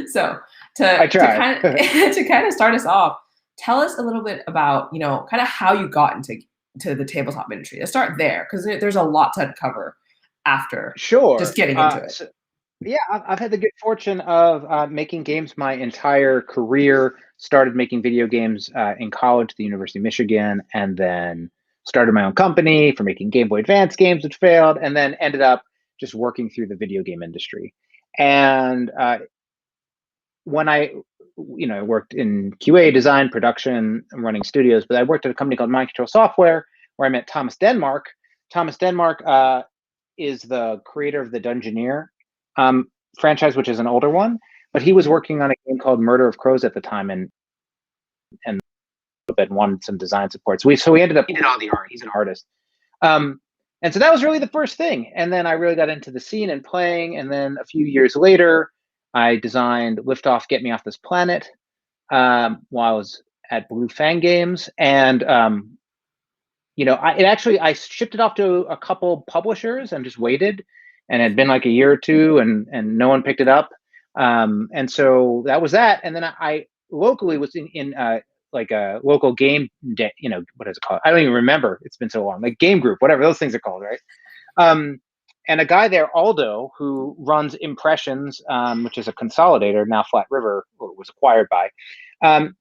So I to try. kind of to kind of start us off, tell us a little bit about, kind of how you got into to the tabletop industry. Let's start there because there's a lot to cover after just Sure. getting into it. Yeah, I've had the good fortune of making games my entire career. Started making video games in college at the University of Michigan, and then started my own company for making Game Boy Advance games, which failed, and then ended up just working through the video game industry. And when I worked in QA, design, production, running studios, but I worked at a company called Mind Control Software, where I met Thomas Denmark. Thomas Denmark is the creator of the Dungeoneer franchise, which is an older one, but he was working on a game called Murder of Crows at the time, and wanted some design support. So we ended up, he did all the art. He's an artist. Um, and so that was really the first thing. And then I really got into the scene and playing. And then a few years later, I designed Liftoff, Get Me Off This Planet, while I was at Blue Fang Games. And I shipped it off to a couple publishers and just waited, and it had been like a year or two, and no one picked it up. And so that was that. And then I locally was in like a local game day, what is it called? I don't even remember. It's been so long. Like game group, whatever those things are called, right? Um, and a guy there, Aldo, who runs Impressions, which is a consolidator, now Flat River was acquired by. Um,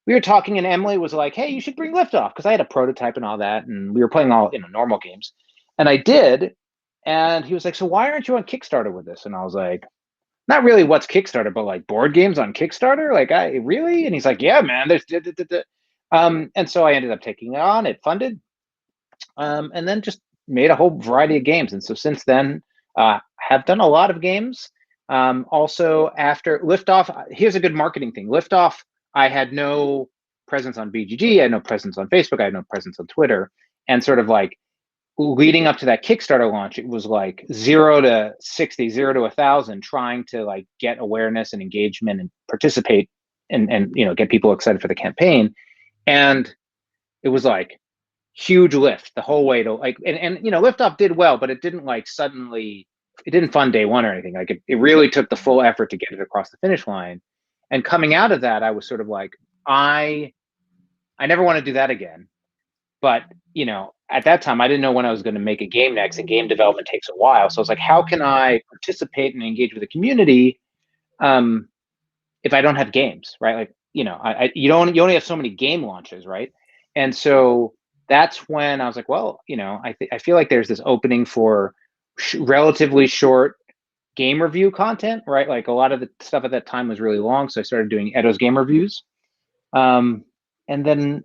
we were talking, and Emily was like, "Hey, you should bring Liftoff," because I had a prototype and all that, and we were playing all normal games, and I did. And he was like, "So why aren't you on Kickstarter with this?" And I was like, "Not really. What's Kickstarter, but like board games on Kickstarter? Like, I really?" And he's like, "Yeah, man. There's." And so I ended up taking it on. It funded, and then just made a whole variety of games. And so since then, have done a lot of games. Also, after Liftoff, here's a good marketing thing. Liftoff, I had no presence on BGG, I had no presence on Facebook, I had no presence on Twitter, and sort of like leading up to that Kickstarter launch, it was like 0 to 60, 0 to 1,000, trying to like get awareness and engagement and participate and get people excited for the campaign. And it was like huge lift the whole way to like, and Liftoff did well, but it didn't like suddenly, it didn't fund day one or anything. Like it really took the full effort to get it across the finish line. And coming out of that, I was sort of like, I never want to do that again. But at that time, I didn't know when I was going to make a game next, and game development takes a while. So I was like, how can I participate and engage with the community um, if I don't have games, right? Like, you only have so many game launches, right? And so that's when I was like, well, I feel like there's this opening for relatively short game review content, right? Like a lot of the stuff at that time was really long, so I started doing Edo's game reviews. And then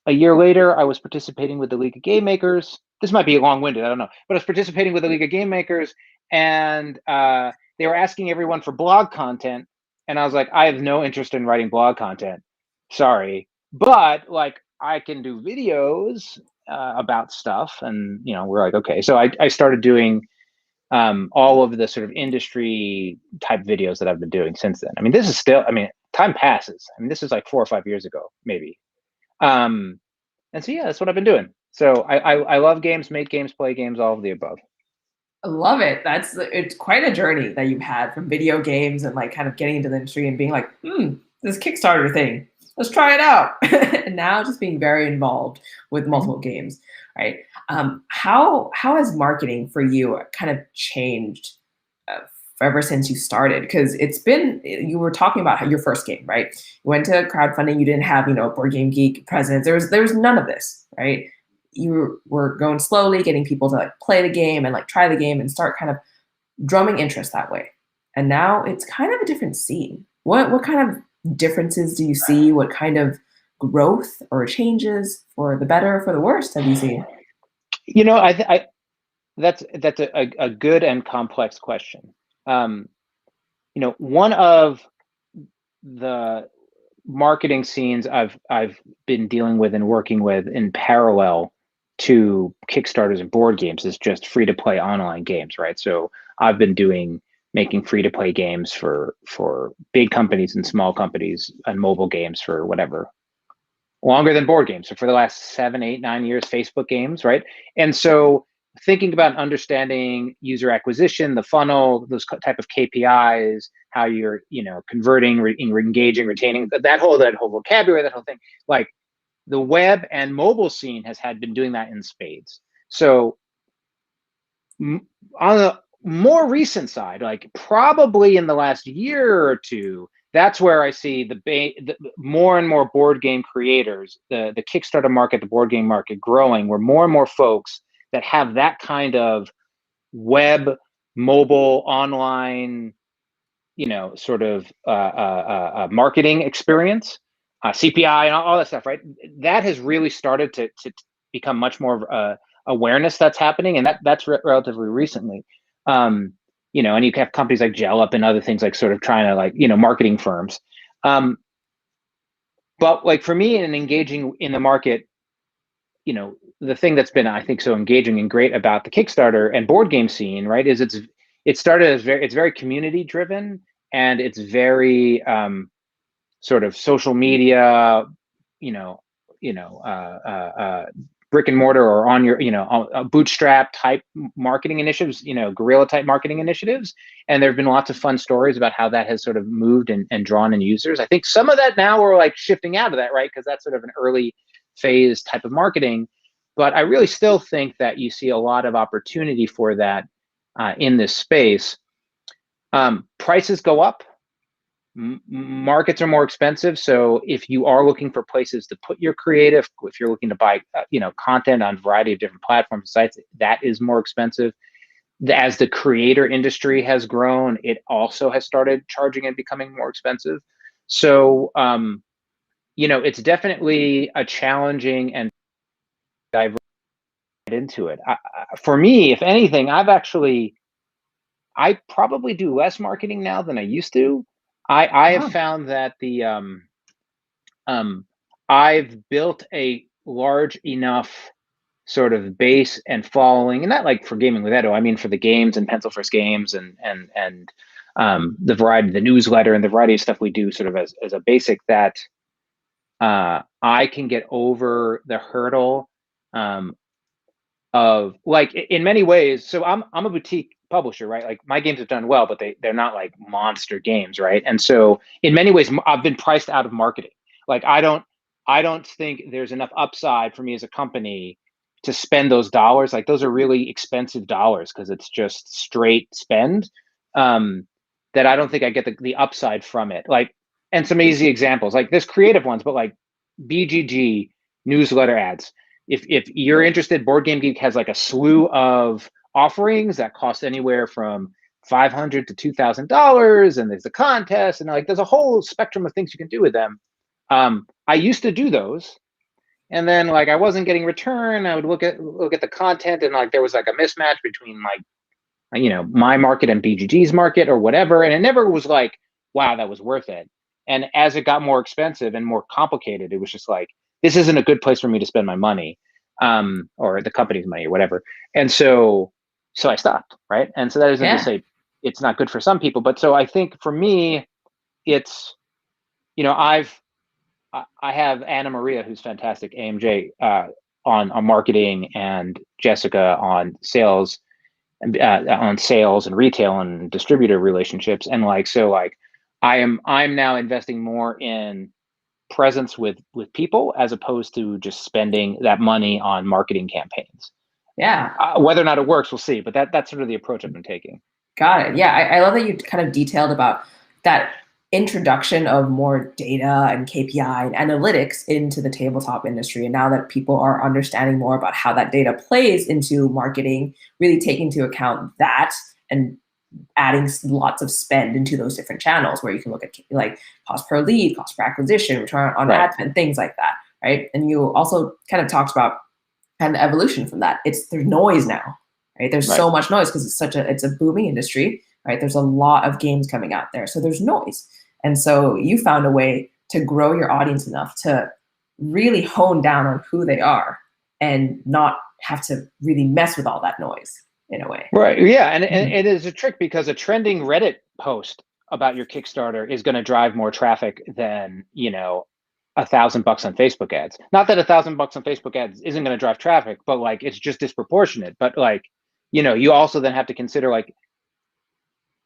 a year later, I was participating with the League of Game Makers. This might be long-winded, I don't know, but I was participating with the League of Game Makers, and they were asking everyone for blog content, and I was like, I have no interest in writing blog content. Sorry, but like I can do videos about stuff, and we're like, okay. So I started doing all of the sort of industry type videos that I've been doing since then. I mean, this is still, I mean, time passes. I mean, this is like 4 or 5 years ago, maybe. Um, and so yeah, that's what I've been doing. So I love games, make games, play games, all of the above. I love it. It's quite a journey that you've had from video games and like kind of getting into the industry and being like, this Kickstarter thing, let's try it out. And now just being very involved with multiple games, right? How has marketing for you kind of changed ever since you started? Because you were talking about how your first game, right? You went to crowdfunding, you didn't have, Board Game Geek presence. There was none of this, right? You were going slowly, getting people to like play the game and like try the game and start kind of drumming interest that way. And now it's kind of a different scene. What kind of differences do you see? What kind of growth or changes for the better or for the worst have you seen? I that's a good and complex question. Um, one of the marketing scenes I've been dealing with and working with in parallel to Kickstarters and board games is just free to play online games, right? So I've been making free to play games for big companies and small companies and mobile games for whatever longer than board games. So for the last 7, 8, 9 years, Facebook games, right? And so thinking about understanding user acquisition, the funnel, those type of KPIs, how you're, converting, engaging, retaining, that whole vocabulary, that whole thing. Like the web and mobile scene has been doing that in spades. So on the more recent side, like probably in the last year or two, that's where I see the more and more board game creators, the Kickstarter market, the board game market growing, where more and more folks that have that kind of web, mobile, online, sort of marketing experience, CPI, and all that stuff, right? That has really started to become much more awareness that's happening, and that's relatively recently. And you have companies like GelUp and other things like sort of trying to, like, marketing firms. But like for me, in engaging in the market, the thing that's been, I think, so engaging and great about the Kickstarter and board game scene, right, is it started as it's very community driven, and it's very sort of social media, you know, brick and mortar, or on your, bootstrap type marketing initiatives, guerrilla type marketing initiatives. And there have been lots of fun stories about how that has sort of moved and drawn in users. I think some of that now we're like shifting out of that, right? Because that's sort of an early phase type of marketing. But I really still think that you see a lot of opportunity for that in this space. Prices go up. Markets are more expensive. So if you are looking for places to put your creative, if you're looking to buy, content on a variety of different platforms and sites, that is more expensive. As the creator industry has grown, it also has started charging and becoming more expensive. So, it's definitely a challenging and diverse into it. For me, if anything, I probably do less marketing now than I used to. I have found that I've built a large enough sort of base and following, and not like for Gaming with Edo, I mean for the games and Pencil First Games and the variety, the newsletter, and the variety of stuff we do sort of as a basic, that I can get over the hurdle of, like, in many ways. So I'm a boutique publisher, right? Like my games have done well, but they're not like monster games, right? And so in many ways, I've been priced out of marketing. Like I don't think there's enough upside for me as a company to spend those dollars. Like those are really expensive dollars because it's just straight spend. That I don't think I get the upside from it. Like, and some easy examples, like there's creative ones, but like BGG newsletter ads. If you're interested, Board Game Geek has like a slew of offerings that cost anywhere from $500 to $2,000, and there's a contest, and like there's a whole spectrum of things you can do with them. I used to do those, and then like I wasn't getting return. I would look at the content, and like there was like a mismatch between like my market and BGG's market or whatever, and it never was like, wow, that was worth it. And as it got more expensive and more complicated, it was just like, this isn't a good place for me to spend my money, or the company's money or whatever. And so I stopped, right? And so that isn't to say it's not good for some people, but so I think for me, it's, I have Anna Maria, who's fantastic, AMJ, on marketing, and Jessica on sales, and retail and distributor relationships. And like, so like I'm now investing more in presence with people, as opposed to just spending that money on marketing campaigns. Yeah. Whether or not it works, we'll see. But that's sort of the approach I've been taking. Got it. Yeah, I love that you kind of detailed about that introduction of more data and KPI and analytics into the tabletop industry. And now that people are understanding more about how that data plays into marketing, really taking into account that and adding lots of spend into those different channels, where you can look at like cost per lead, cost per acquisition, return on ad spend, things like that, right? And you also kind of talked about kind of evolution from that. There's noise now, right? There's so much noise because it's a booming industry, right? There's a lot of games coming out there, so there's noise. And so you found a way to grow your audience enough to really hone down on who they are and not have to really mess with all that noise in a way. Right. Yeah. And it is a trick, because a trending Reddit post about your Kickstarter is going to drive more traffic than, $1,000 on Facebook ads. Not that $1,000 on Facebook ads isn't going to drive traffic, but like it's just disproportionate. But like, you also then have to consider, like,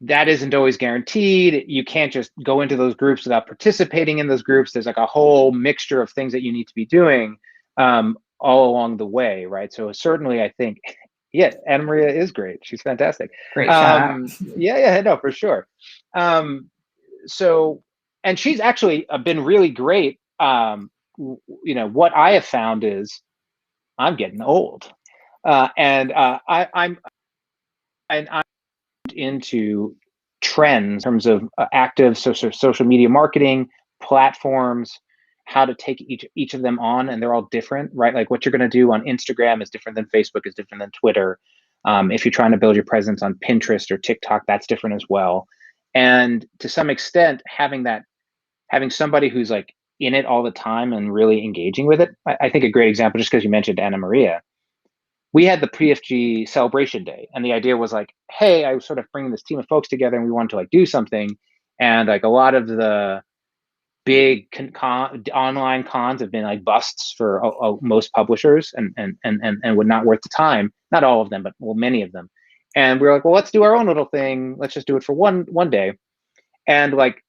that isn't always guaranteed. You can't just go into those groups without participating in those groups. There's like a whole mixture of things that you need to be doing all along the way, right? So certainly, I think, yeah, Anna Maria is great. She's fantastic. Great shout out. Yeah, no, for sure. So, and she's actually been really great. What I have found is I'm getting old, I'm into trends in terms of active social media marketing platforms, how to take each of them on, and they're all different, right? Like what you're going to do on Instagram is different than Facebook, is different than Twitter. If you're trying to build your presence on Pinterest or TikTok, that's different as well. And to some extent, having somebody who's like in it all the time and really engaging with it. I think a great example, just because you mentioned Anna Maria, we had the PFG celebration day, and the idea was like, hey, I was sort of bringing this team of folks together, and we wanted to like do something, and like a lot of the big online cons have been like busts for most publishers, and were not worth the time. Not all of them, but well, many of them. And we were like, well, let's do our own little thing. Let's just do it for one day. And like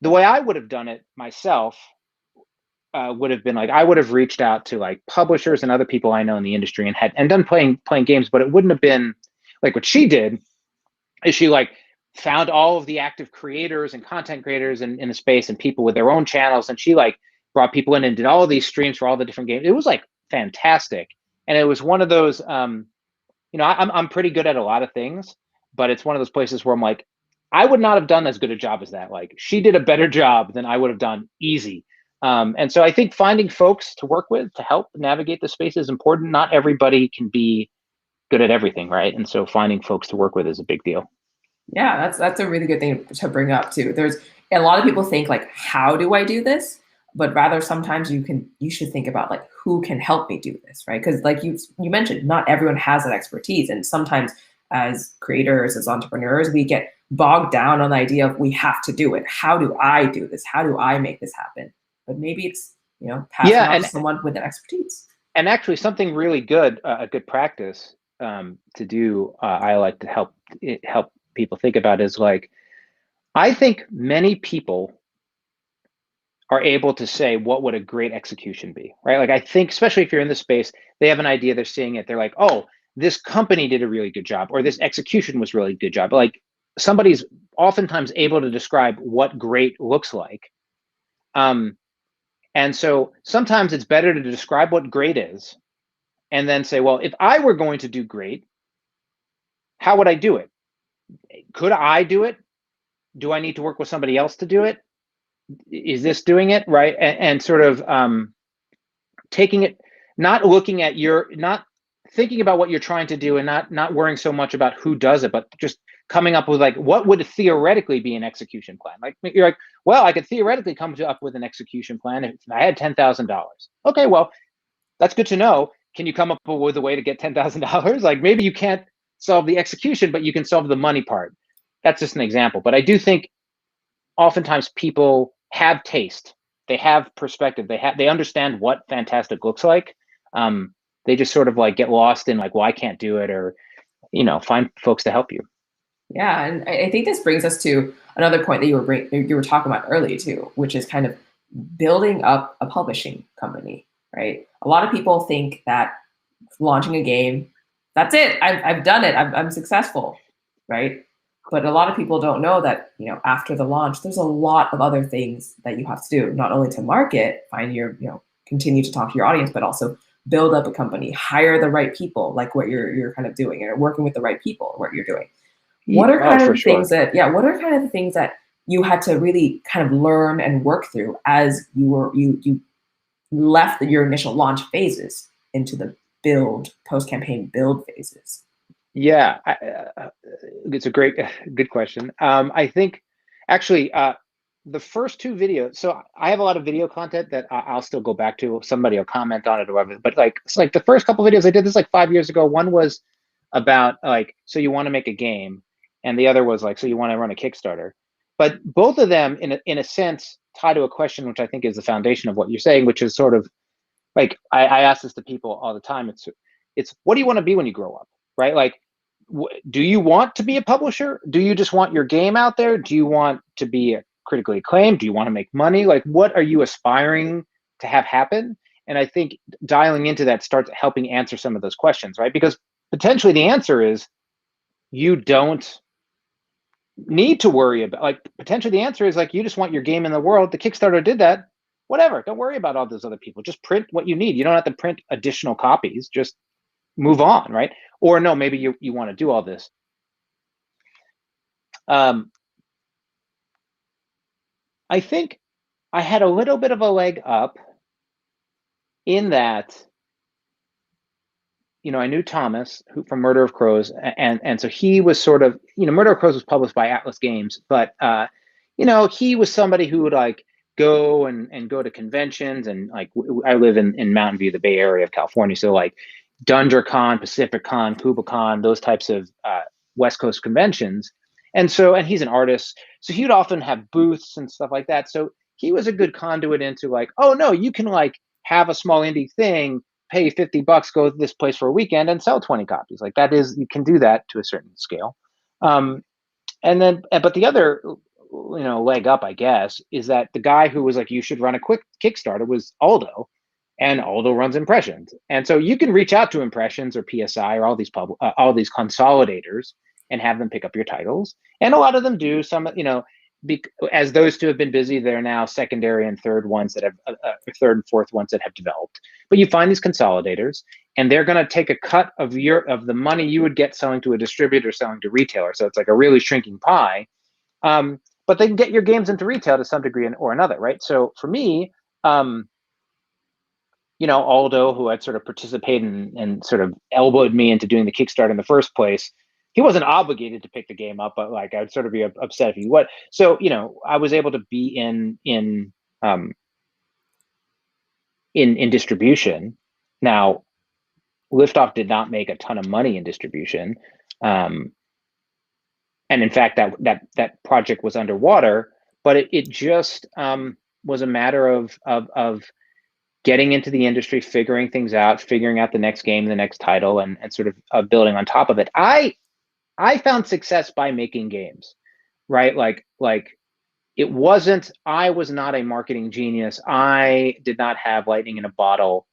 the way I would have done it myself would have been like I would have reached out to like publishers and other people I know in the industry and done playing games, but it wouldn't have been like what she did. Is she like found all of the active creators and content creators in the space and people with their own channels, and she like brought people in and did all of these streams for all the different games. It was like fantastic, and it was one of those. I'm pretty good at a lot of things, but it's one of those places where I'm like, I would not have done as good a job as that. Like she did a better job than I would have done easy. And so I think finding folks to work with to help navigate the space is important. Not everybody can be good at everything, right? And so finding folks to work with is a big deal. Yeah, that's a really good thing to bring up too. There's a lot of people think like, how do I do this? But rather sometimes you should think about like who can help me do this, right? Because like you mentioned, not everyone has that expertise. And sometimes as creators, as entrepreneurs, we get bogged down on the idea of we have to do it. How do I do this? How do I make this happen? But maybe it's, passing Yeah, off to someone with an expertise. and actually something really good, a good practice to do. I like to help people think about is like, I think many people are able to say what would a great execution be, right? Like I think, especially if you're in the space, they have an idea, they're seeing it, they're like, oh, this company did a really good job, or this execution was really good job. Like somebody's oftentimes able to describe what great looks like. And so sometimes it's better to describe what great is and then say, well, if I were going to do great, how would I do it? Could I do it? Do I need to work with somebody else to do it? Is this doing it? Right. And sort of taking it, not thinking about what you're trying to do, and not worrying so much about who does it, but just coming up with like, what would theoretically be an execution plan? Like you're like, well, I could theoretically come up with an execution plan if I had $10,000. Okay, well, that's good to know. Can you come up with a way to get $10,000? Like maybe you can't solve the execution, but you can solve the money part. That's just an example. But I do think oftentimes people have taste, they have perspective, they understand what fantastic looks like. They just sort of like get lost in like, well, I can't do it, or find folks to help you. Yeah, and I think this brings us to another point that you were talking about earlier too, which is kind of building up a publishing company, right? A lot of people think that launching a game, that's it. I've done it. I'm successful, right? But a lot of people don't know that after the launch, there's a lot of other things that you have to do, not only to market, find your continue to talk to your audience, but also build up a company, hire the right people, like what you're kind of doing, and working with the right people, what you're doing. What are kind of the things that, what are kind of the things that you had to really kind of learn and work through as you left your initial launch phases into the post-campaign build phases? Yeah, it's a good question. I think actually the first two videos. So I have a lot of video content that I'll still go back to. Somebody will comment on it or whatever. But like it's like the first couple videos I did this like 5 years ago. One was about like, so you want to make a game, and the other was like, so you want to run a Kickstarter. But both of them, in a sense, tie to a question which I think is the foundation of what you're saying, which is sort of like I ask this to people all the time. It's what do you want to be when you grow up, right? Like do you want to be a publisher? Do you just want your game out there? Do you want to be critically acclaimed? Do you want to make money? Like, what are you aspiring to have happen? And I think dialing into that starts helping answer some of those questions, right? Because potentially the answer is you don't need to worry about, like, potentially the answer is like, you just want your game in the world. The Kickstarter did that. Whatever. Don't worry about all those other people. Just print what you need. You don't have to print additional copies. Just move on, right? Or no, maybe you want to do all this. I think I had a little bit of a leg up in that, I knew Thomas from Murder of Crows, and so he was sort of, Murder of Crows was published by Atlas Games, but he was somebody who would like go and go to conventions, and like I live in Mountain View, the Bay Area of California, so like DungeonCon, PacificCon, KubaCon, those types of West Coast conventions. And he's an artist, so he would often have booths and stuff like that. So he was a good conduit into like, oh no, you can like have a small indie thing, pay $50, go to this place for a weekend and sell 20 copies. Like that is, you can do that to a certain scale. But the other, leg up, I guess, is that the guy who was like, you should run a quick Kickstarter was Aldo, and Aldo runs Impressions. And so you can reach out to Impressions or PSI or all these consolidators and have them pick up your titles. And a lot of them do. Some, as those two have been busy, they're now secondary and third ones that have third and fourth ones that have developed. But you find these consolidators, and they're going to take a cut of the money you would get selling to a distributor, selling to retailer. So it's like a really shrinking pie. But they can get your games into retail to some degree or another, right? So for me, Aldo, who had sort of participated and sort of elbowed me into doing the Kickstarter in the first place, he wasn't obligated to pick the game up, but like I'd sort of be upset if he would. So I was able to be in distribution. Now, Liftoff did not make a ton of money in distribution, and in fact, that project was underwater. But it just was a matter of getting into the industry, figuring things out, figuring out the next game, the next title, and sort of building on top of it. I found success by making games, right? Like it wasn't, I was not a marketing genius. I did not have lightning in a bottle.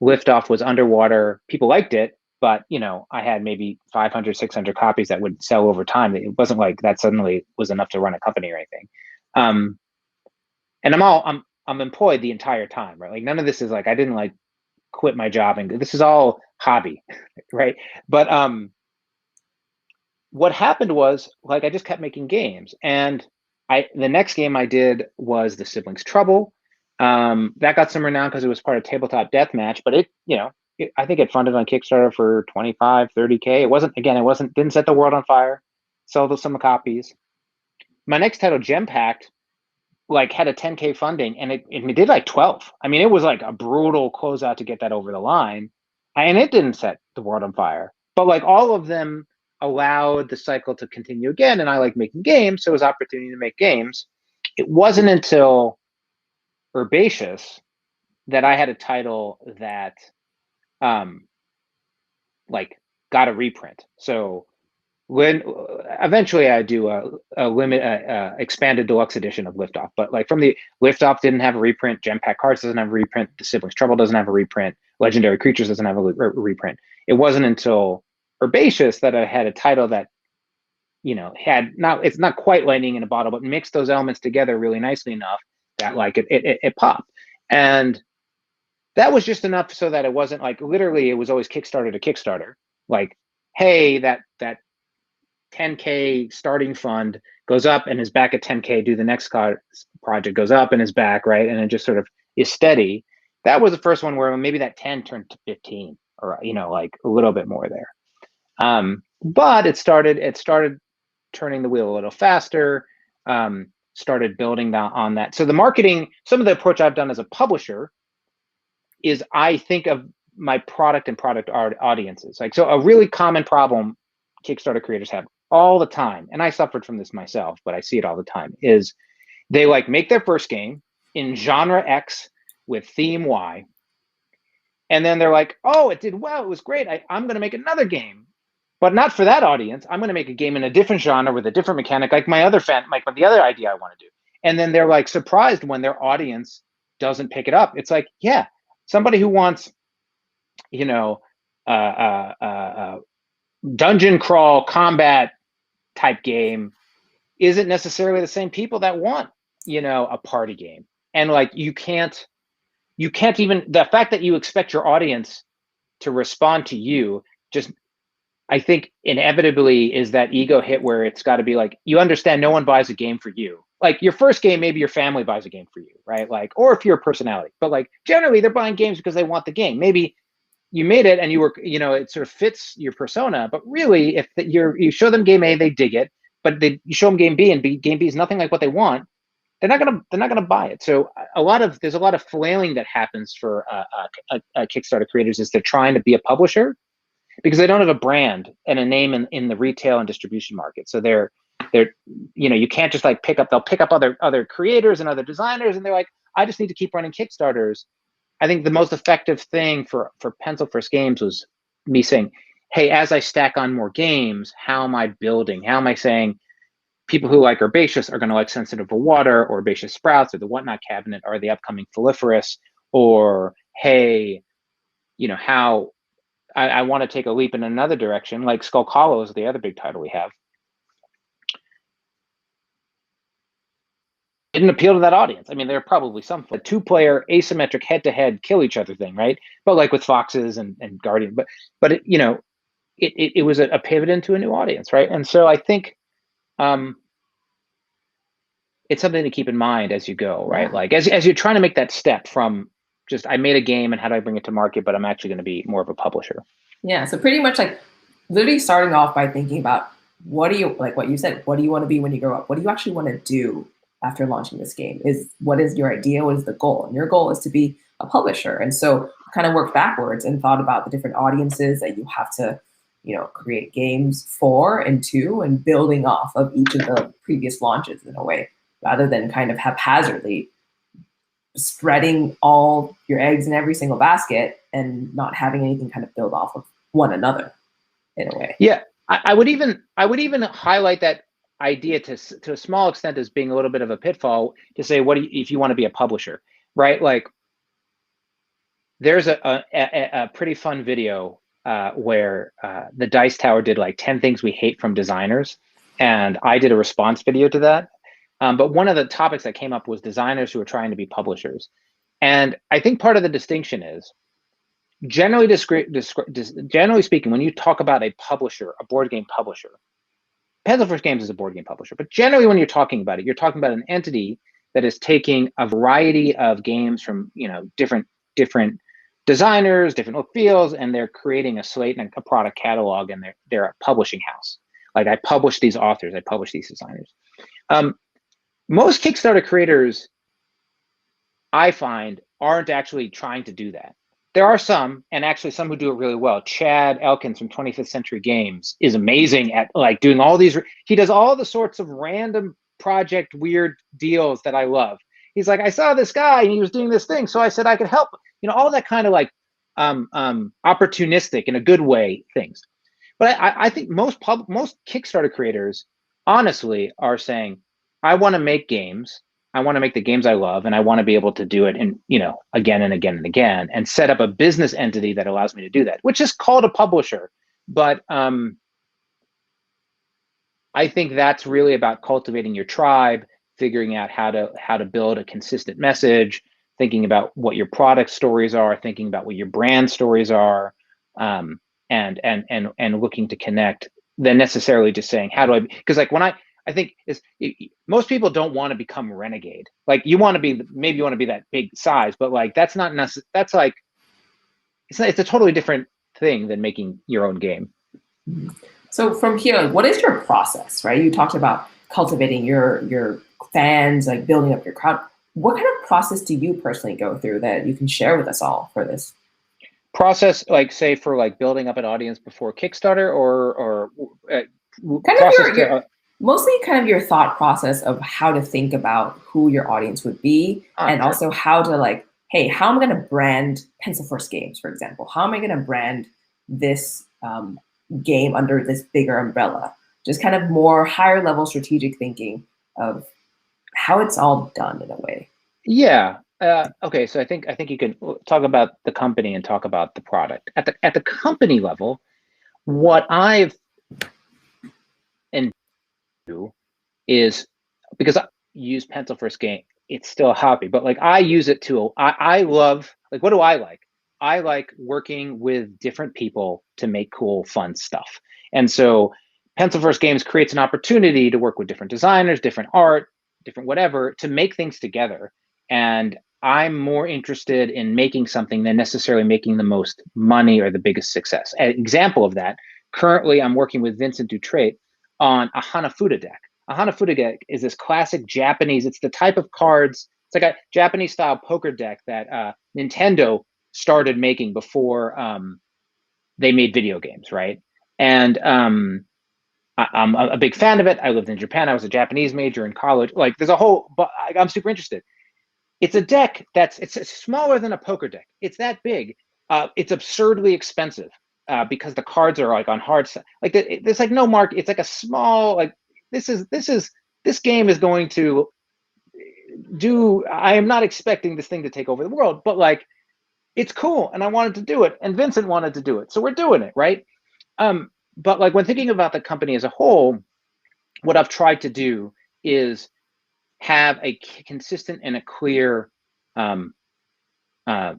Liftoff was underwater. People liked it, but I had maybe 500, 600 copies that would sell over time. It wasn't like that suddenly was enough to run a company or anything. And I'm employed the entire time, right? Like none of this is like, I didn't like quit my job, and this is all hobby, right? But what happened was, like, I just kept making games, and the next game I did was the Siblings Trouble. That got some renown because it was part of Tabletop Deathmatch, but I think it funded on Kickstarter for 25, 30K. Didn't set the world on fire. Sold some copies. My next title, Gem Pact, like had a 10K funding, and it did like 12. I mean, it was like a brutal closeout to get that over the line, and it didn't set the world on fire. But like all of them allowed the cycle to continue again, and I like making games, so it was opportunity to make games. It wasn't until Herbaceous that I had a title that like got a reprint. So when eventually I do a expanded deluxe edition of Liftoff, but like from the Liftoff didn't have a reprint, Gem Pack Cards doesn't have a reprint, the Siblings Trouble doesn't have a reprint, Legendary Creatures doesn't have a reprint. It wasn't until Herbaceous that I had a title that it's not quite lightning in a bottle, but mixed those elements together really nicely enough that like it popped. And that was just enough so that it wasn't like literally it was always Kickstarter to Kickstarter. Like, hey, that 10K starting fund goes up and is back at 10K, do the next project goes up and is back, right? And it just sort of is steady. That was the first one where maybe that 10 turned to 15 or, like a little bit more there. But it started turning the wheel a little faster, started building on that. So the marketing, some of the approach I've done as a publisher is I think of my product and product audiences. Like, so a really common problem Kickstarter creators have all the time, and I suffered from this myself, but I see it all the time, is they like make their first game in genre X with theme Y, and then they're like, oh, it did well, it was great, I'm going to make another game But not for that audience. I'm going to make a game in a different genre with a different mechanic, like my other like the other idea I want to do. And then they're like surprised when their audience doesn't pick it up. It's like, yeah, somebody who wants, you know, uh, uh, uh, uh, dungeon crawl combat type game isn't necessarily the same people that want, a party game. And like you can't even, the fact that you expect your audience to respond to you just, I think inevitably is that ego hit where it's got to be like, you understand no one buys a game for you. Like your first game, maybe your family buys a game for you, right? Like, or if you're a personality, but like generally they're buying games because they want the game. Maybe you made it and you were, it sort of fits your persona, but really if you show them game A, they dig it, but you show them game B and game B is nothing like what they want, they're not gonna buy it. So there's a lot of flailing that happens for Kickstarter creators as they're trying to be a publisher because they don't have a brand and a name in the retail and distribution market. So they're you can't just like they'll pick up other creators and other designers and they're like, I just need to keep running Kickstarters. I think the most effective thing for Pencil First Games was me saying, hey, as I stack on more games, how am I building? How am I saying people who like Herbaceous are going to like Sensitive to Water or Herbaceous Sprouts or the Whatnot Cabinet or the upcoming Foliferous, or hey, how I want to take a leap in another direction, like Skull Hollow is the other big title we have. Didn't appeal to that audience. I mean, there are probably some a two-player asymmetric head-to-head kill each other thing, right? But like with Foxes and Guardian, but it was a pivot into a new audience, right? And so I think it's something to keep in mind as you go, right? Yeah. Like as you're trying to make that step from just I made a game and how do I bring it to market, but I'm actually going to be more of a publisher. Yeah. So pretty much like literally starting off by thinking about what do you like what you said, what do you want to be when you grow up? What do you actually want to do after launching this game? What is your idea? What is the goal? And your goal is to be a publisher. And so kind of worked backwards and thought about the different audiences that you have to, create games for and to and building off of each of the previous launches in a way, rather than kind of haphazardly spreading all your eggs in every single basket and not having anything kind of build off of one another in a way. Yeah, I would even highlight that idea to a small extent as being a little bit of a pitfall to say if you want to be a publisher, right? Like there's a pretty fun video where the Dice Tower did like 10 things we hate from designers, and I did a response video to that. But one of the topics that came up was designers who are trying to be publishers. And I think part of the distinction is generally speaking, when you talk about a publisher, a board game publisher, Pencil First Games is a board game publisher, but generally when you're talking about it, you're talking about an entity that is taking a variety of games from different designers, different look feels, and they're creating a slate and a product catalog, and they're a publishing house. Like I publish these authors, I publish these designers. Most Kickstarter creators, I find, aren't actually trying to do that. There are some, and actually some who do it really well. Chad Elkins from 25th Century Games is amazing at like doing all these. He does all the sorts of random project weird deals that I love. He's like, I saw this guy and he was doing this thing, so I said I could help. All that kind of like opportunistic in a good way things. But I think most Kickstarter creators honestly are saying, I want to make games. I want to make the games I love, and I want to be able to do it in, again and again and again, and set up a business entity that allows me to do that, which is called a publisher. But I think that's really about cultivating your tribe, figuring out how to build a consistent message, thinking about what your product stories are, thinking about what your brand stories are, and looking to connect, than necessarily just saying, how do I? Because like when I think most people don't want to become renegade. Like maybe you want to be that big size, but like that's not necessary. That's like it's a totally different thing than making your own game. So from here, like, what is your process, right? You talked about cultivating your fans, like building up your crowd. What kind of process do you personally go through that you can share with us all for this? Process, like say for like building up an audience before Kickstarter, or kind of mostly kind of your thought process of how to think about who your audience would be, and also how to like, hey, how am I going to brand Pencil First Games, for example? How am I going to brand this game under this bigger umbrella? Just kind of more higher level strategic thinking of how it's all done in a way. Yeah. Okay. So I think you can talk about the company and talk about the product. At the company level, what I've and do is, because I use pencil first game, it's still a hobby, but like I use it to, I love, like, what do I like? I like working with different people to make cool, fun stuff. And so pencil first games creates an opportunity to work with different designers, different art, different whatever, to make things together. And I'm more interested in making something than necessarily making the most money or the biggest success. An example of that, currently I'm working with Vincent Dutrait on a Hanafuda deck. A Hanafuda deck is this classic Japanese, it's the type of cards, it's like a Japanese style poker deck that Nintendo started making before they made video games, right? And I'm a big fan of it. I lived in Japan. I was a Japanese major in college. Like, there's a whole, but I'm super interested. It's a deck it's smaller than a poker deck. It's that big. It's absurdly expensive because the cards are like on hard. Like there's like no mark. It's like a small like this game is going to do. I am not expecting this thing to take over the world, but like it's cool, and I wanted to do it, and Vincent wanted to do it, so we're doing it, right? But like when thinking about the company as a whole, what I've tried to do is have a consistent and a clear um, uh,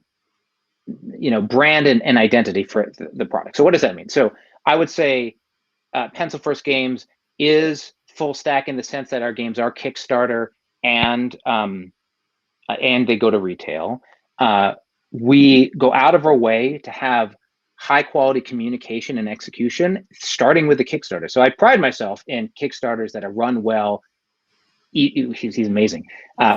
brand and identity for the product. So what does that mean? So I would say Pencil First Games is full stack in the sense that our games are Kickstarter and they go to retail. We go out of our way to have high quality communication and execution, starting with the Kickstarter. So I pride myself in Kickstarters that are run well. He's amazing.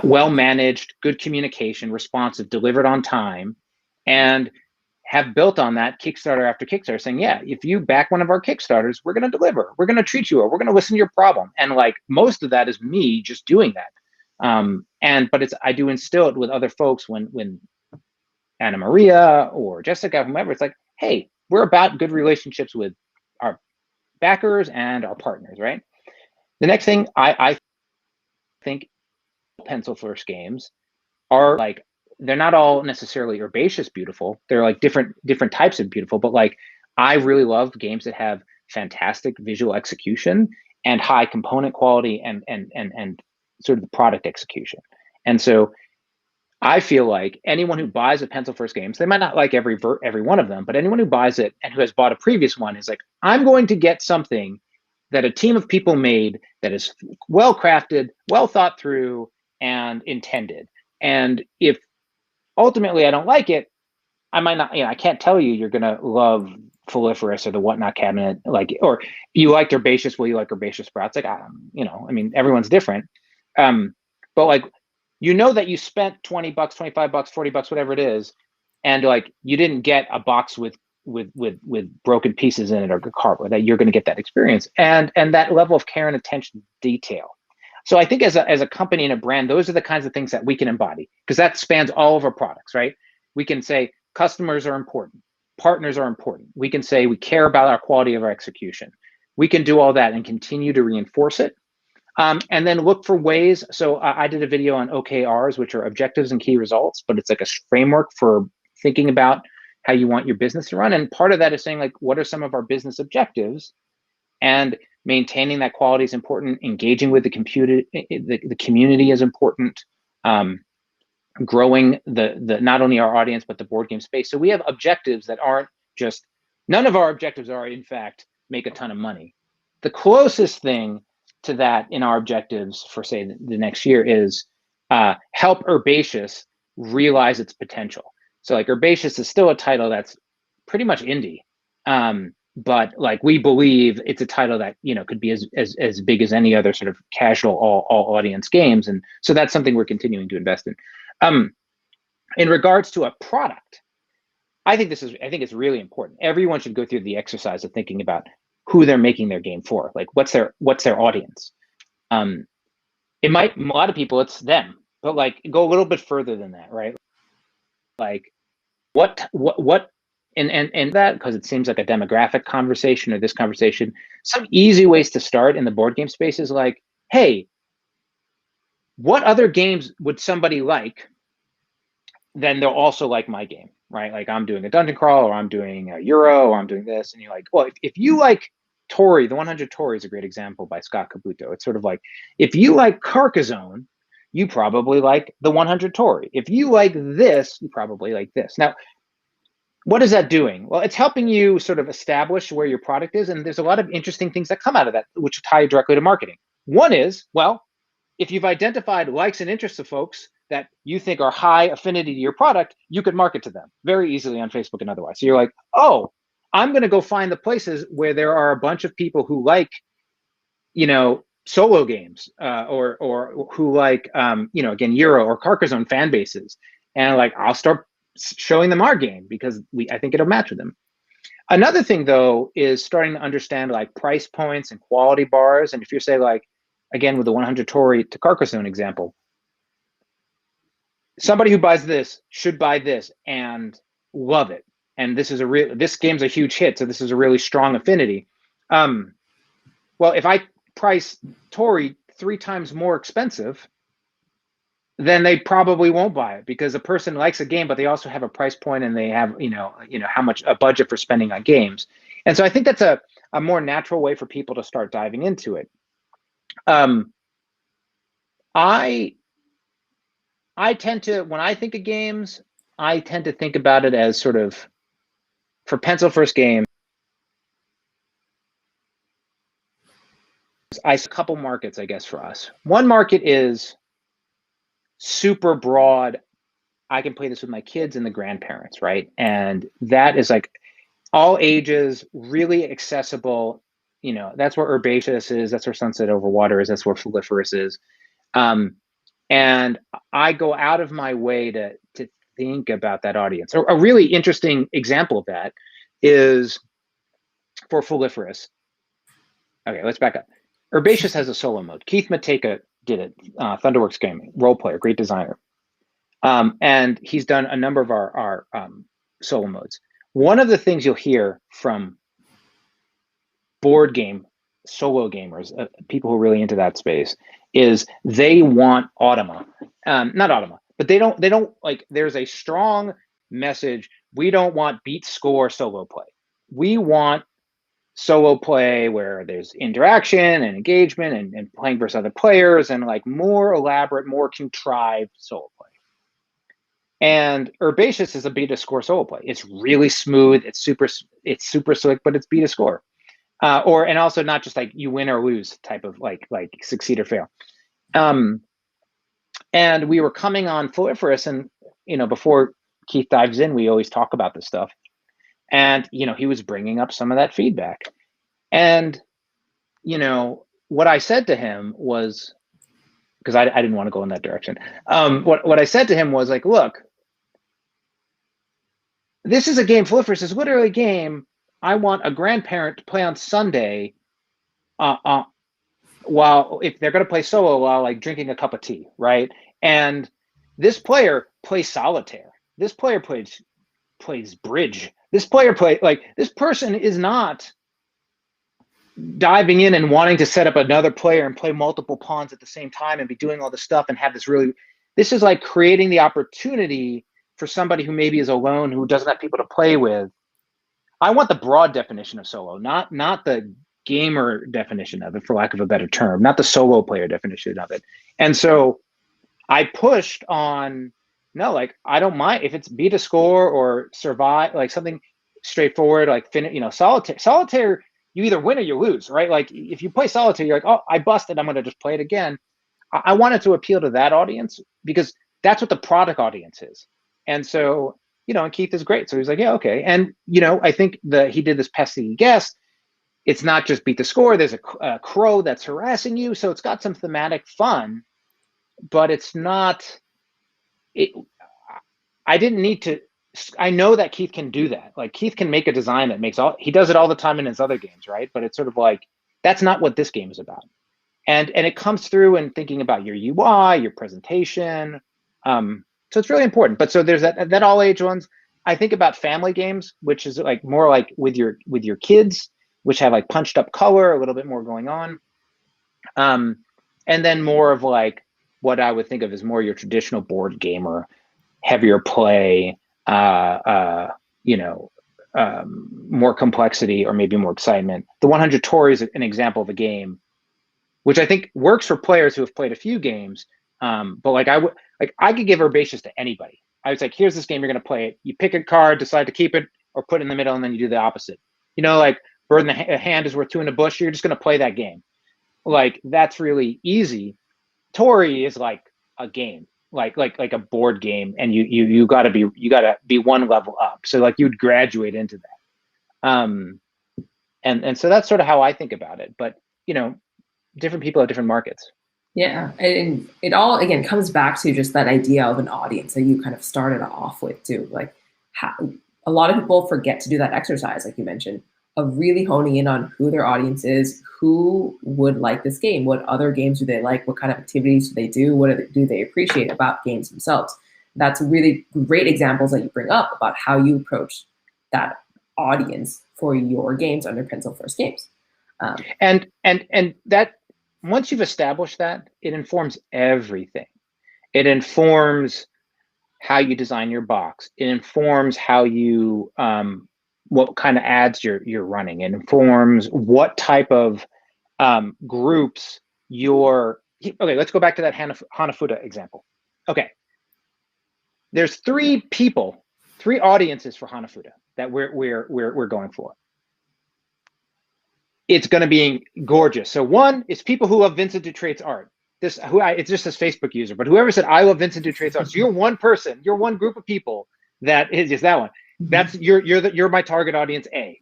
Well managed, good communication, responsive, delivered on time, and have built on that Kickstarter after Kickstarter, saying, yeah, if you back one of our Kickstarters, we're going to deliver. We're going to treat you, or we're going to listen to your problem. And like most of that is me just doing that. But it's I do instill it with other folks when Anna Maria or Jessica, whomever, it's like, hey, we're about good relationships with our backers and our partners, right? The next thing I think Pencil First Games are like, they're not all necessarily herbaceous beautiful. They're like different types of beautiful, but like I really love games that have fantastic visual execution and high component quality and sort of the product execution. And so I feel like anyone who buys a Pencil First Games, they might not like every one of them, but anyone who buys it and who has bought a previous one is like, I'm going to get something that a team of people made that is well crafted, well thought through, and intended. And if ultimately I don't like it, I might not, I can't tell you you're gonna love Foliferous or the Whatnot cabinet, like, or you liked herbaceous, well, you like herbaceous sprouts. Like, I mean, everyone's different. But like, that you spent 20 bucks, 25 bucks, 40 bucks, whatever it is, and like you didn't get a box with broken pieces in it or cardboard, that you're going to get that experience and that level of care and attention to detail. So I think as a company and a brand, those are the kinds of things that we can embody, because that spans all of our products, right? We can say customers are important, partners are important. We can say we care about our quality of our execution. We can do all that and continue to reinforce it. And then look for ways. So I did a video on OKRs, which are objectives and key results, but it's like a framework for thinking about how you want your business to run. And part of that is saying, like, what are some of our business objectives? And maintaining that quality is important. Engaging with the community is important. Growing the not only our audience, but the board game space. So we have objectives that aren't just, none of our objectives are, in fact, make a ton of money. The closest thing to that in our objectives for, say, the next year is help Herbaceous realize its potential. So like Herbaceous is still a title that's pretty much indie. But like we believe it's a title that could be as big as any other sort of casual all audience games, and so that's something we're continuing to invest in. In regards to a product, I think it's really important. Everyone should go through the exercise of thinking about who they're making their game for. Like what's their audience? It might, a lot of people, it's them, but like go a little bit further than that, right? Like what and that, because it seems like a demographic conversation or this conversation, some easy ways to start in the board game space is like, hey, what other games would somebody like? Then they'll also like my game, right? Like I'm doing a dungeon crawl, or I'm doing a Euro, or I'm doing this, and you're like, well, if you like Tori, the 100 Tori is a great example by Scott Caputo. It's sort of like, if you like Carcassonne, you probably like the 100 Tori. If you like this, you probably like this. Now, what is that doing? Well, it's helping you sort of establish where your product is, and there's a lot of interesting things that come out of that, which tie directly to marketing. One is, well, if you've identified likes and interests of folks that you think are high affinity to your product, you could market to them very easily on Facebook and otherwise. So you're like, oh, I'm going to go find the places where there are a bunch of people who like, solo games, or who like, again, Euro or Carcassonne fan bases, and like I'll start showing them our game because I think it'll match with them. Another thing though is starting to understand like price points and quality bars. And if you're say like, again, with the 100 Tori to Carcassonne example, somebody who buys this should buy this and love it. And this game's a huge hit, so this is a really strong affinity. Well, if I price Tori 3 times more expensive, then they probably won't buy it, because a person likes a game, but they also have a price point, and they have, how much a budget for spending on games. And so I think that's a more natural way for people to start diving into it. I tend to, when I think of games, I tend to think about it as sort of, for pencil first game, a couple markets, I guess, for us. One market is super broad. I can play this with my kids and the grandparents, right? And that is like all ages, really accessible. That's where Herbaceous is. That's where Sunset Over Water is. That's where Foliferous is. And I go out of my way to think about that audience. A really interesting example of that is for Foliferous. Okay, let's back up. Herbaceous has a solo mode. Keith Mateka did it. Thunderworks Gaming, role player, great designer. And he's done a number of our solo modes. One of the things you'll hear from board game solo gamers, people who are really into that space, is they want Automa. Not Automa, but they don't like, there's a strong message. We don't want beat score solo play. We want solo play where there's interaction and engagement and playing versus other players, and like more elaborate, more contrived solo play. And Herbaceous is a beat a score solo play. It's really smooth. It's super slick, but it's beat a score. And also not just like you win or lose type of like succeed or fail. And we were coming on Foliferous, and before Keith dives in, we always talk about this stuff. And he was bringing up some of that feedback. And what I said to him was, because I didn't want to go in that direction. What I said to him was like, look, this is a game. Foliferous is literally a game I want a grandparent to play on Sunday, while if they're going to play solo, while like drinking a cup of tea, right? And this player plays solitaire. This player plays bridge. This player this person is not diving in and wanting to set up another player and play multiple pawns at the same time and be doing all this stuff and have this is like creating the opportunity for somebody who maybe is alone, who doesn't have people to play with. I want the broad definition of solo, not the gamer definition of it, for lack of a better term, not the solo player definition of it. And so I pushed on, no, like I don't mind if it's beat a score or survive, like something straightforward, like solitaire, you either win or you lose, right? Like if you play solitaire, you're like, oh, I busted, I'm going to just play it again. I wanted to appeal to that audience because that's what the product audience is. And so, and Keith is great. So he's like, yeah, okay. And, I think he did this pesky guest. It's not just beat the score. There's a crow that's harassing you. So it's got some thematic fun, but it's not, I didn't need to, I know that Keith can do that. Like Keith can make a design that he does it all the time in his other games, right? But it's sort of like, that's not what this game is about. And it comes through in thinking about your UI, your presentation. So it's really important. But so there's that all age ones. I think about family games, which is like more like with your kids, which have like punched up color, a little bit more going on. Um, and then more of like what I would think of as more your traditional board gamer, heavier play, you know, more complexity or maybe more excitement. The 100 Tori is an example of a game which I think works for players who have played a few games. But like I could give herbaceous to anybody. I was like, here's this game, you're gonna play it. You pick a card, decide to keep it or put it in the middle, and then you do the opposite. You know, like bird in the hand is worth two in the bush. You're just gonna play that game. Like that's really easy. Tori is like a game, like a board game, and you gotta be one level up. So like you'd graduate into that. And so that's sort of how I think about it. But you know, different people have different markets. Yeah, and it all again comes back to just that idea of an audience that you kind of started off with too. Like how a lot of people forget to do that exercise, like you mentioned, of really honing in on who their audience is, who would like this game, what other games do they like, what kind of activities do they do, do they appreciate about games themselves. That's really great examples that you bring up about how you approach that audience for your games under Pencil First Games. And that once you've established that, it informs everything. It informs how you design your box. It informs how you what kind of ads you're running. It informs what type of groups you're. Okay, let's go back to that Hanafuda example. Okay, there's three audiences for Hanafuda that we're going for. It's going to be gorgeous. So one is people who love Vincent Dutrait's art. It's just this Facebook user, but whoever said I love Vincent Dutrait's art. So you're one person, you're one group of people that is just that one. That's you're my target audience A.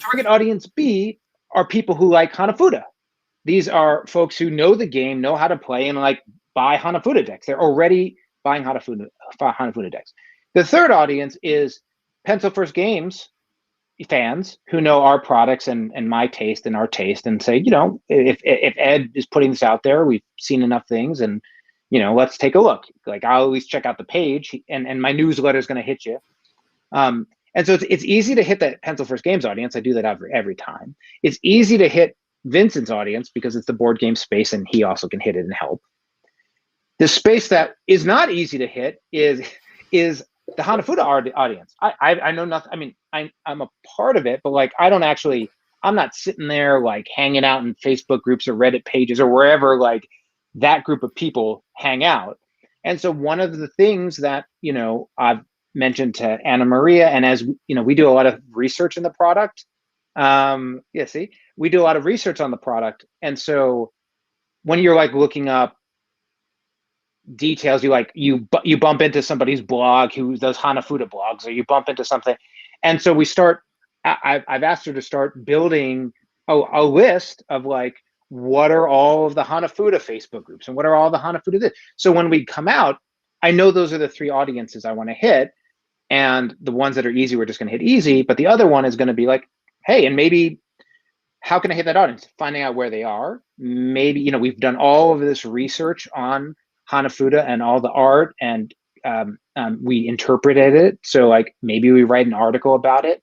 Target audience B are people who like Hanafuda. These are folks who know the game, know how to play, and like buy Hanafuda decks. They're already buying Hanafuda decks. The third audience is Pencil First Games fans who know our products and my taste and our taste and say, you know, if Ed is putting this out there, we've seen enough things and, you know, let's take a look. Like I'll always check out the page and my newsletter is going to hit you. And so it's easy to hit that Pencil First Games audience. I do that every time. It's easy to hit Vincent's audience because it's the board game space and he also can hit it and help. The space that is not easy to hit is the Hanafuda audience. I know nothing. I mean, I'm a part of it, but like I'm not sitting there like hanging out in Facebook groups or Reddit pages or wherever like that group of people hang out. And so one of the things that, you know, I've mentioned to Anna Maria, and as you know, we do a lot of research in the product. We do a lot of research on the product. And so when you're like looking up details, you bump into somebody's blog who does Hanafuda blogs, or you bump into something, and so I've asked her to start building a list of like what are all of the Hanafuda Facebook groups and what are all the Hanafuda this. So when we come out, I know those are the three audiences I want to hit, and the ones that are easy we're just going to hit easy, but the other one is going to be like, hey, and maybe how can I hit that audience? Finding out where they are. Maybe, you know, we've done all of this research on Hanafuda and all the art, and we interpreted it. So like maybe we write an article about it.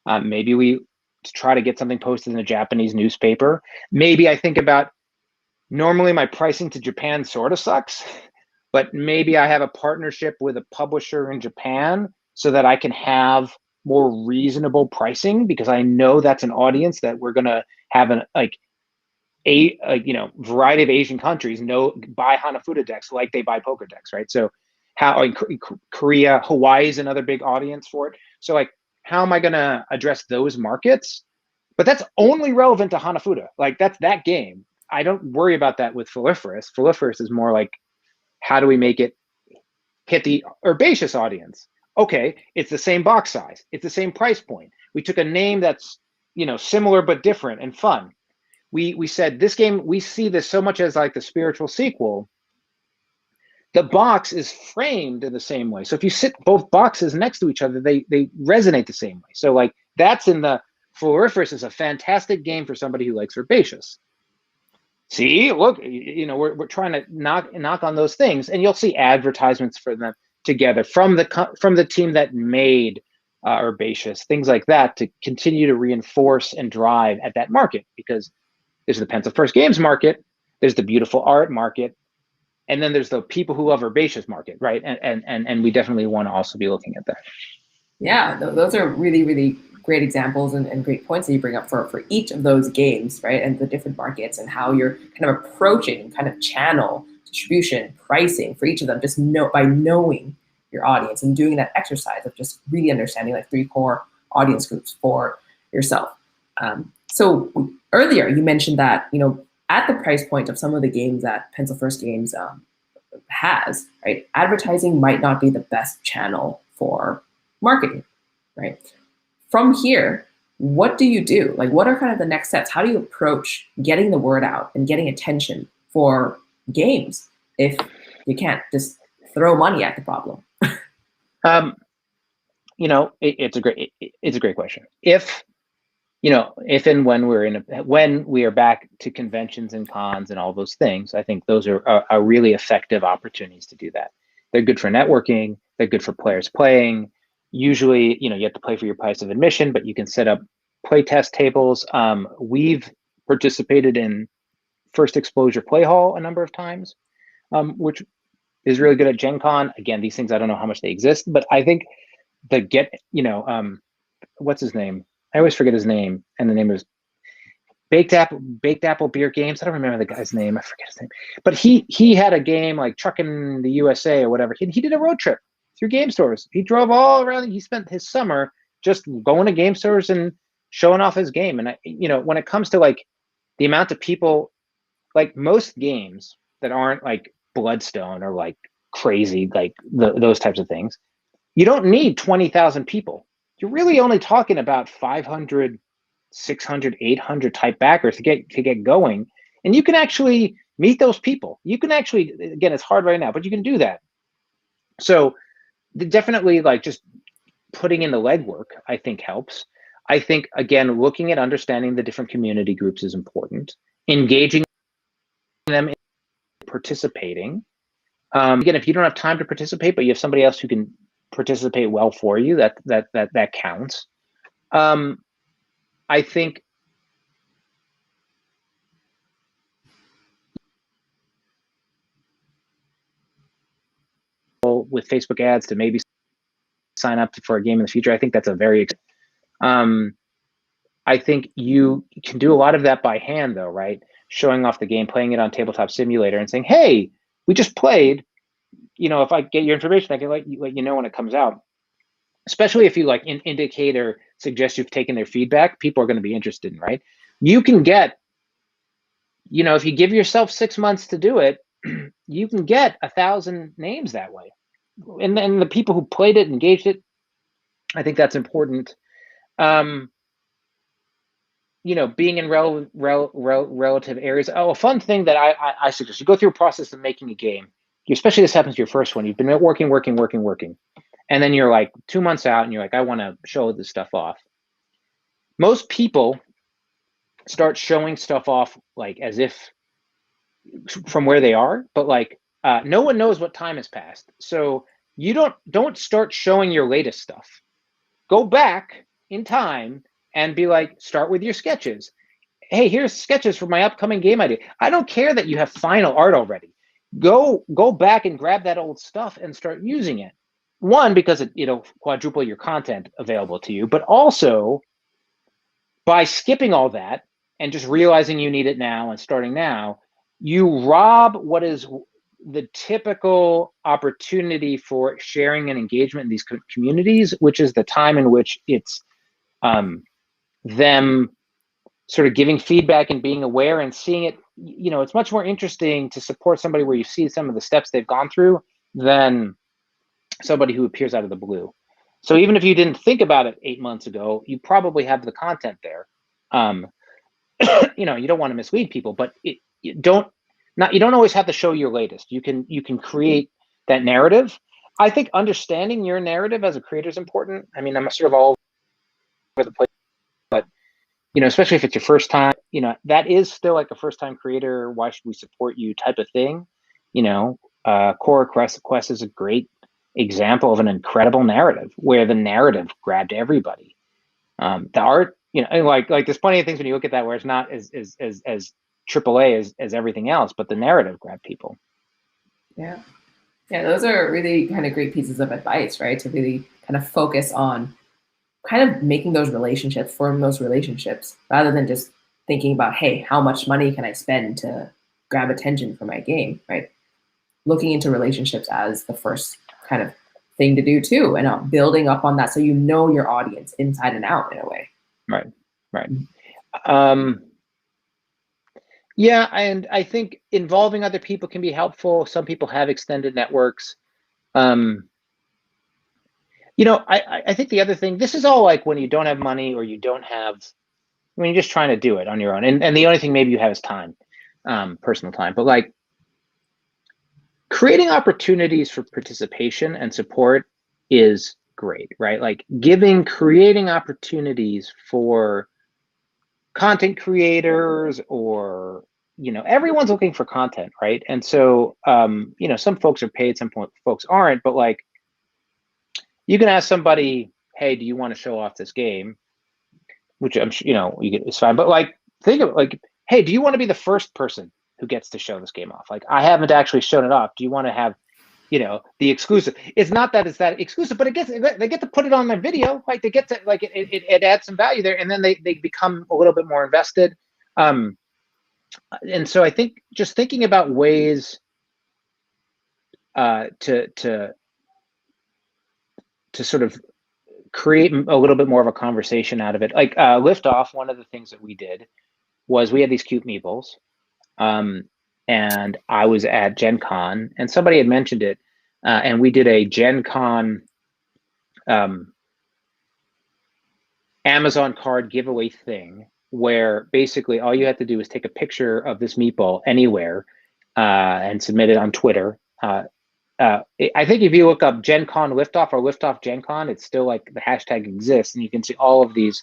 Maybe we try to get something posted in a Japanese newspaper. Maybe I think about, normally my pricing to Japan sort of sucks, but maybe I have a partnership with a publisher in Japan so that I can have more reasonable pricing, because I know that's an audience that we're going to have you know, variety of Asian countries buy Hanafuda decks like they buy poker decks, right? So how in Korea, Hawaii is another big audience for it. So like, how am I going to address those markets? But that's only relevant to Hanafuda. Like that's that game. I don't worry about that with Foliferous. Foliferous is more like, how do we make it hit the herbaceous audience? Okay, it's the same box size. It's the same price point. We took a name that's, you know, similar but different and fun. We said this game, we see this so much as like the spiritual sequel. The box is framed in the same way. So if you sit both boxes next to each other, they resonate the same way. So like that's in the Floriferous is a fantastic game for somebody who likes herbaceous. See, look, you know, we're trying to knock on those things, and you'll see advertisements for them. together from the team that made Herbaceous, things like that, to continue to reinforce and drive at that market, because there's the Pencil First Games market, there's the beautiful art market, and then there's the people who love Herbaceous market, right? And we definitely want to also be looking at that. Yeah, those are really, really great examples and great points that you bring up for each of those games, right? And the different markets and how you're kind of approaching kind of channel distribution, pricing for each of them, just by knowing your audience and doing that exercise of just really understanding like 3 core audience groups for yourself. So earlier you mentioned that, at the price point of some of the games that Pencil First Games has, right, advertising might not be the best channel for marketing, right? From here, what do you do? Like, what are kind of the next steps? How do you approach getting the word out and getting attention for games if you can't just throw money at the problem? It's a great question. If and when we are back to conventions and cons and all those things, I think those are really effective opportunities to do that. They're good for networking. They're good for players playing. Usually, you have to play for your price of admission, but you can set up play test tables. We've participated in First Exposure Play Hall a number of times, which is really good at Gen Con. Again, these things, I don't know how much they exist, but I think what's his name? I always forget his name, and the name is Baked Apple Beer Games. I don't remember the guy's name. I forget his name. But he had a game like Truckin' the USA or whatever. He did a road trip through game stores. He drove all around. He spent his summer just going to game stores and showing off his game. And when it comes to like the amount of people, like most games that aren't like Bloodstone or like crazy, like those types of things, you don't need 20,000 people. You're really only talking about 500, 600, 800 type backers to get going. And you can actually meet those people. You can actually, again, it's hard right now, but you can do that. So definitely like just putting in the legwork, I think helps. I think, again, looking at understanding the different community groups is important. Engaging them in participating. Again, if you don't have time to participate, but you have somebody else who can participate well for you, that counts. I think with Facebook ads to maybe sign up for a game in the future, I think that's a very I think you can do a lot of that by hand though, right? Showing off the game, playing it on Tabletop Simulator and saying, hey, we just played. If I get your information, I can let you know when it comes out. Especially if you like indicate or suggest you've taken their feedback, people are going to be interested in, right? You can get, if you give yourself 6 months to do it, you can get 1,000 names that way. And then the people who played it, engaged it, I think that's important. Being in relative areas. Oh, a fun thing that I suggest, you go through a process of making a game. Especially this happens to your first one. You've been working. And then you're like 2 months out and you're like, I want to show this stuff off. Most people start showing stuff off like as if from where they are, but like no one knows what time has passed. So you don't start showing your latest stuff. Go back in time and be like, start with your sketches. Hey, here's sketches for my upcoming game idea. I don't care that you have final art already. Go back and grab that old stuff and start using it. One, because it'll quadruple your content available to you, but also by skipping all that and just realizing you need it now and starting now, you rob what is the typical opportunity for sharing and engagement in these communities, which is the time in which it's them sort of giving feedback and being aware and seeing it. It's much more interesting to support somebody where you see some of the steps they've gone through than somebody who appears out of the blue. So even if you didn't think about it 8 months ago, you probably have the content there. You don't want to mislead people, but you don't always have to show your latest. You can create that narrative. I think understanding your narrative as a creator is important. I mean, I'm sort of all over the place, but especially if it's your first time, that is still like a first time creator. Why should we support you type of thing? Core Quest is a great example of an incredible narrative where the narrative grabbed everybody. The art, like there's plenty of things when you look at that where it's not as AAA as everything else, but the narrative grabbed people. Yeah. Yeah, those are really kind of great pieces of advice, right? To really kind of focus on kind of making those relationships, form those relationships, rather than just thinking about, hey, how much money can I spend to grab attention for my game, right? Looking into relationships as the first kind of thing to do too, and building up on that so you know your audience inside and out in a way. Right, right. Yeah, and I think involving other people can be helpful. Some people have extended networks. I think the other thing, this is all like when you don't have money or you don't have, when you're just trying to do it on your own, and the only thing maybe you have is time, personal time. But like creating opportunities for participation and support is great, right? Like creating opportunities for content creators, or everyone's looking for content, right? And so some folks are paid, some folks aren't, but like you can ask somebody, hey, do you want to show off this game? Which I'm sure it's fine, but like think of it like, hey, do you want to be the first person who gets to show this game off? Like, I haven't actually shown it off. Do you want to have the exclusive? It's not that it's that exclusive, but they get to put it on their video. Like they get to, like, it adds some value there, and then they become a little bit more invested. And so I think just thinking about ways to sort of create a little bit more of a conversation out of it. Like Liftoff, one of the things that we did was we had these cute meeples, and I was at Gen Con, and somebody had mentioned it, and we did a Gen Con Amazon card giveaway thing where basically all you had to do is take a picture of this meatball anywhere and submit it on Twitter. I think if you look up Gen Con Liftoff or Liftoff Gen Con, it's still like the hashtag exists, and you can see all of these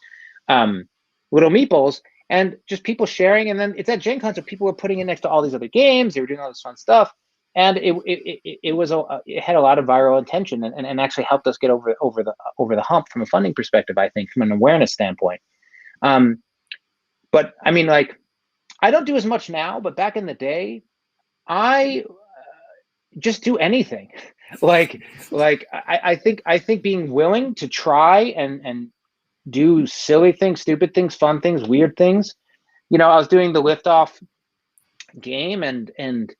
little meeples and just people sharing. And then it's at Gen Con, so people were putting it next to all these other games. They were doing all this fun stuff, and it had a lot of viral attention, and actually helped us get over the hump from a funding perspective. I think from an awareness standpoint. But I mean, like, I don't do as much now, but back in the day, I just do anything. I think being willing to try and do silly things, stupid things, fun things, weird things. I was doing the Liftoff game, and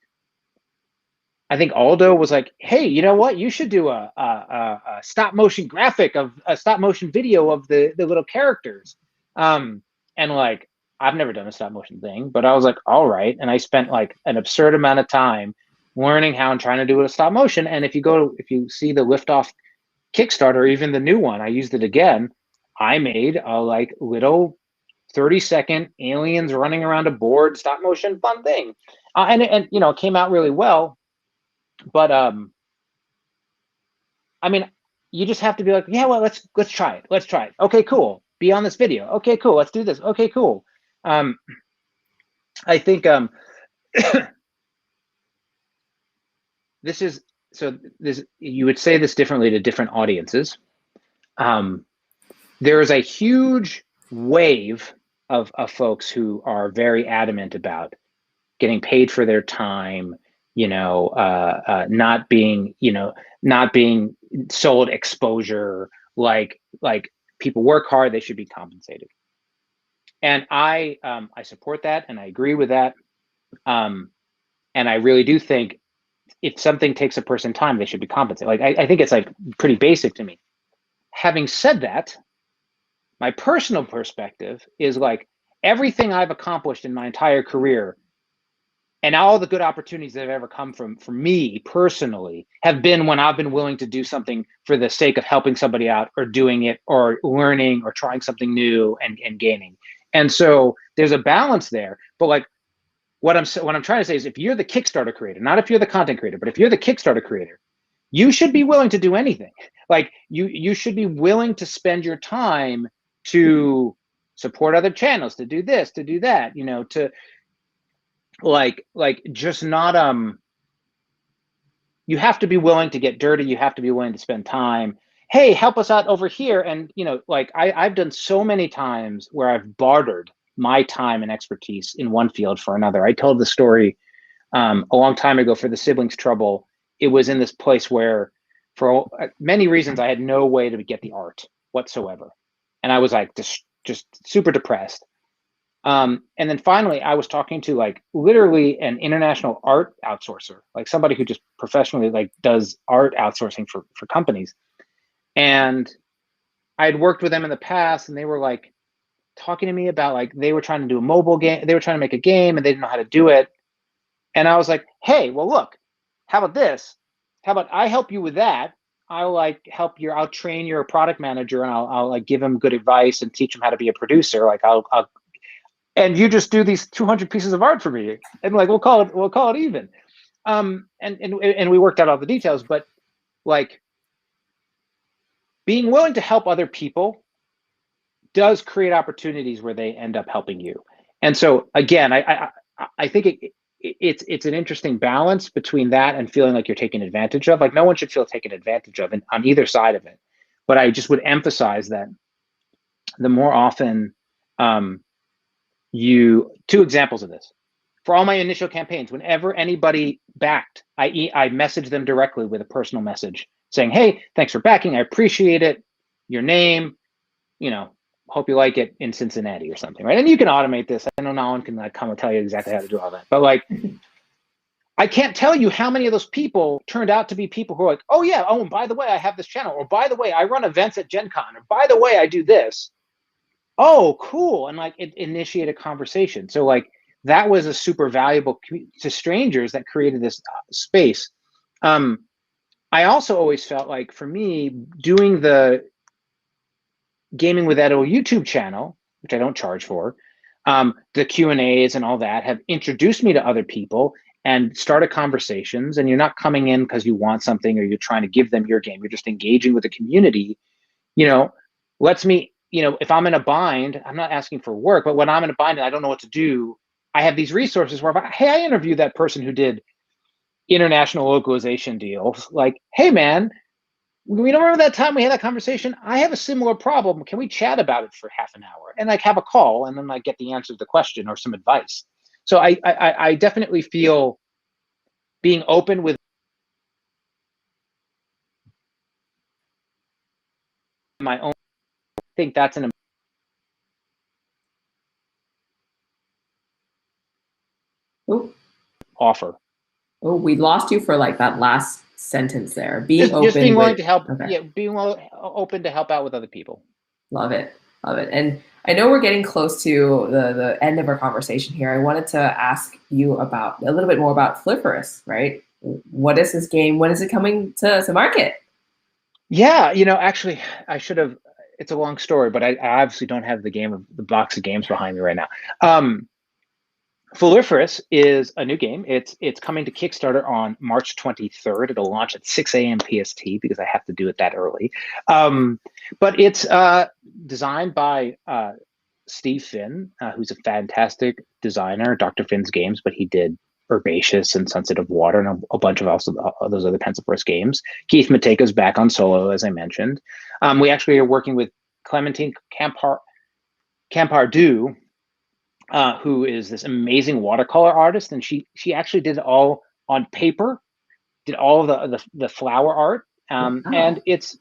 I think Aldo was like, "Hey, you know what? You should do a stop motion graphic of a stop motion video of the little characters." And like, I've never done a stop motion thing, but I was like, "All right." And I spent like an absurd amount of time learning how and trying to do a stop motion. And if you see the Liftoff Kickstarter, or even the new one, I used it again. I made a like little 30-second aliens running around a board stop motion fun thing, and it came out really well. But I mean, you just have to be like, yeah, well, let's try it. Let's try it. Okay, cool. Be on this video. Okay, cool. Let's do this. Okay, cool. I think you would say this differently to different audiences. There is a huge wave of folks who are very adamant about getting paid for their time, not being sold exposure. Like people work hard, they should be compensated. And I support that, and I agree with that. And I really do think if something takes a person time, they should be compensated. Like I think it's like pretty basic to me. Having said that, my personal perspective is like everything I've accomplished in my entire career and all the good opportunities that have ever come from me personally have been when I've been willing to do something for the sake of helping somebody out, or doing it, or learning, or trying something new and gaining. And so there's a balance there. But like what I'm trying to say is, if you're the Kickstarter creator, not if you're the content creator, but if you're the Kickstarter creator, you should be willing to do anything. Like you should be willing to spend your time to support other channels, to do this, to do that, to like just not you have to be willing to get dirty. You have to be willing to spend time. Hey, help us out over here. And, like I've done so many times where I've bartered my time and expertise in one field for another. I told the story a long time ago for the siblings trouble. It was in this place where for many reasons, I had no way to get the art whatsoever. And I was like, just super depressed. And then finally, I was talking to like literally an international art outsourcer, like somebody who just professionally like does art outsourcing for companies. And I had worked with them in the past, and they were like talking to me about like they were trying to do a mobile game. They were trying to make a game, and they didn't know how to do it. And I was like, hey, well, look, how about this? How about I help you with that? I'll train your product manager, and I'll like give him good advice and teach him how to be a producer. Like and you just do these 200 pieces of art for me, and like we'll call it even. And we worked out all the details, but like being willing to help other people does create opportunities where they end up helping you. And so again, I think it's an interesting balance between that and feeling like you're taken advantage of. Like no one should feel taken advantage of on either side of it. But I just would emphasize that the more often two examples of this. For all my initial campaigns, whenever anybody backed, I messaged them directly with a personal message saying, hey, thanks for backing. I appreciate it. Your name, hope you like it in Cincinnati or something, right? And you can automate this. I know no one can like come and tell you exactly how to do all that. But like, I can't tell you how many of those people turned out to be people who are like, oh yeah, oh, and by the way, I have this channel. Or by the way, I run events at Gen Con. Or by the way, I do this. Oh, cool. And like it initiated a conversation. So like that was a super valuable to strangers that created this space. I also always felt like for me, doing the Gaming with Edo YouTube channel, which I don't charge for, the Q&As and all that have introduced me to other people and started conversations. And you're not coming in because you want something or you're trying to give them your game. You're just engaging with the community, lets me, if I'm in a bind, I'm not asking for work, but when I'm in a bind and I don't know what to do, I have these resources where, hey, I interviewed that person who did international localization deals. Like, hey, man, we don't remember that time we had that conversation. I have a similar problem. Can we chat about it for half an hour and like have a call and then like get the answer to the question or some advice? So I definitely feel being open with my own. I think that's an offer. Oh, we lost you for like that last sentence there. Being just being willing to help. Okay. Yeah, being open to help out with other people. Love it. Love it. And I know we're getting close to the end of our conversation here. I wanted to ask you about a little bit more about Fliferous, right? What is this game? When is it coming to market? Yeah, actually, I should have. It's a long story, but I obviously don't have the box of games behind me right now. Fliferous is a new game. It's coming to Kickstarter on March 23rd. It'll launch at 6 a.m. PST because I have to do it that early. But it's designed by Steve Finn, who's a fantastic designer, Dr. Finn's games, but he did Herbaceous and Sunset of Water and a bunch of also those other Pencil First games. Keith Mateko's back on solo, as I mentioned. We actually are working with Clementine Campardu, who is this amazing watercolor artist, and she actually did it all on paper, did all the flower art, and it's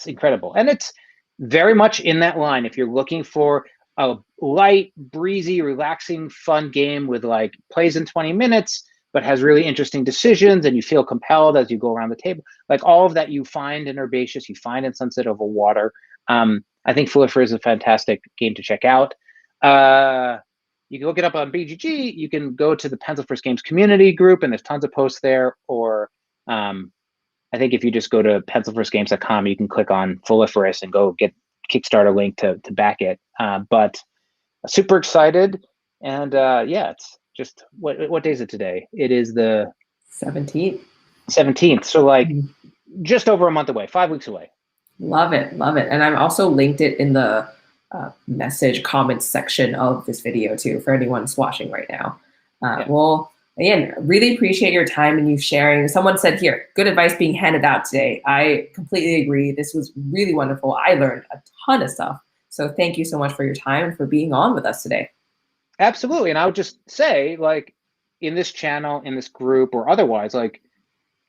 incredible, and it's very much in that line. If you're looking for a light, breezy, relaxing, fun game with like plays in 20 minutes, but has really interesting decisions, and you feel compelled as you go around the table, like all of that you find in Herbaceous, you find in Sunset Over Water. I think Flifer is a fantastic game to check out. You can look it up on BGG. You can go to the Pencil First Games community group, and there's tons of posts there. Or I think if you just go to pencilfirstgames.com, you can click on Fliferous and go get Kickstarter link to back it. But super excited, and it's just what day is it today? It is the 17th. 17th. So like just over a month away, 5 weeks away. Love it, love it. And I've also linked it in the message comments section of this video too for anyone's watching right now. Well, Again, really appreciate your time and you sharing. Someone said here, good advice being handed out today. I completely agree. This was really wonderful. I learned a ton of stuff. So thank you so much for your time and for being on with us today. Absolutely. And I would just say, like, in this channel, in this group, or otherwise, like,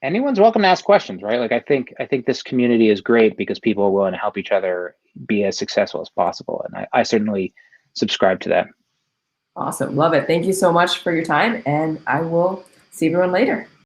anyone's welcome to ask questions, right? Like, I think this community is great because people are willing to help each other be as successful as possible. And I certainly subscribe to that. Awesome. Love it. Thank you so much for your time. And I will see everyone later.